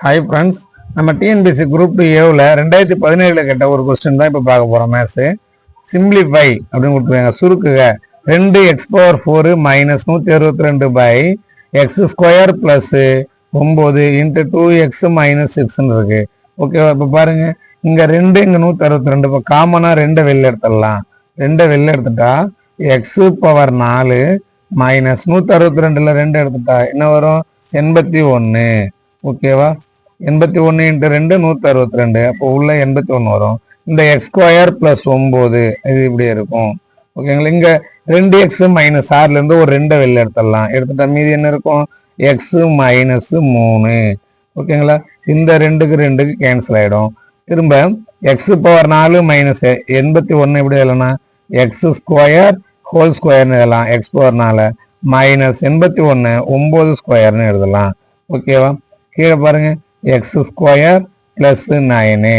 Hi friends, நம்ம TNPSC group 2 ஏவில் 2017 கேட்ட ஒரு கொஸ்டின் தான் இப்போ பார்க்க போகிறோம். மேத்ஸு சிம்பிளிஃபை அப்படின்னு கொடுத்துருக்காங்க. சுருக்குக 2x⁴ minus 162 by X square plus 9 into 2x minus 6ன்னு இருக்கு. ஓகேவா? இப்போ பாருங்க, இங்கே 2 இங்கே 162. இப்போ காமனாக 2 வெளில எடுத்துடலாம். 2 வெளில எடுத்துட்டா x⁴ மைனஸ் 162ல் 2 எடுத்துட்டா என்ன வரும்? 81. ஓகேவா? 81 இன்ட்டு 2 162. அப்போ உள்ள 81 வரும். இந்த x² + 9 இது இப்படி இருக்கும். ஓகேங்களா? இங்க 2x மைனஸ் 6லேருந்து ஒரு 2 வெளில எடுத்துடலாம். எடுத்துட்டா மீதி என்ன இருக்கும்? x minus 3. ஓகேங்களா? இந்த 2க்கு 2க்கு கேன்சல் ஆகிடும். திரும்ப x⁴ மைனஸ் 81 எப்படி எழுதலாம்? x² ஹோல் ஸ்கொயர்னு எழுதலாம். x⁴ மைனஸ் 81 9 ஸ்கொயர்னு எழுதலாம். ஓகேவா? கீழே பாருங்க, x² + 9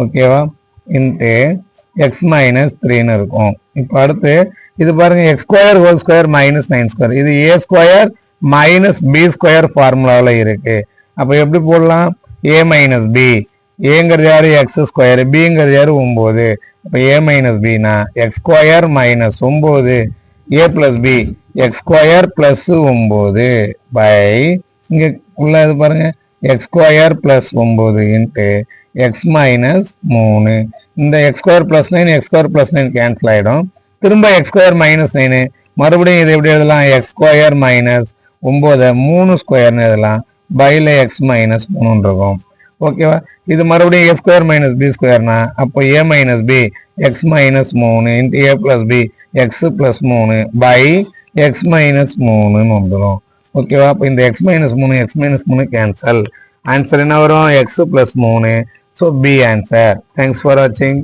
ஓகேவா இன்ட்டு x மைனஸ் 3ன்னு இருக்கும். இப்போ அடுத்து இது பாருங்க, x² ஹோல் ஸ்கொயர் மைனஸ் 9². இது a² மைனஸ் b² ஃபார்முலாவில் இருக்கு. அப்போ எப்படி போடலாம்? a minus b. ஏங்கிறது யாரு? x². bங்கிறது யாரு? 9. அப்போ a மைனஸ் bனா x² minus 9 a + b x² + 9 by இங்க உள்ள இது பாருங்க, x² + 9 இன்ட்டு x மைனஸ் 3. இந்த x² + 9 x² + 9 கேன்சல் ஆகிடும். திரும்ப x² மைனஸ் 9 மறுபடியும் இது எப்படி எழுதலாம்? x² மைனஸ் 9 3 ஸ்கொயர்னு எழுதலாம். பைல x மைனஸ் 3 இருக்கும். ஓகேவா? இது மறுபடியும் a² மைனஸ் b²னா அப்போ a minus b x minus 3 into a + b x + 3 by x minus 3ன்னு வந்துடும். ஓகேவா? அப்போ இந்த x மைனஸ் 3 கேன்சல். ஆன்சர் என்ன வரும்? x + 3. So B answer. Thanks for வாட்சிங்.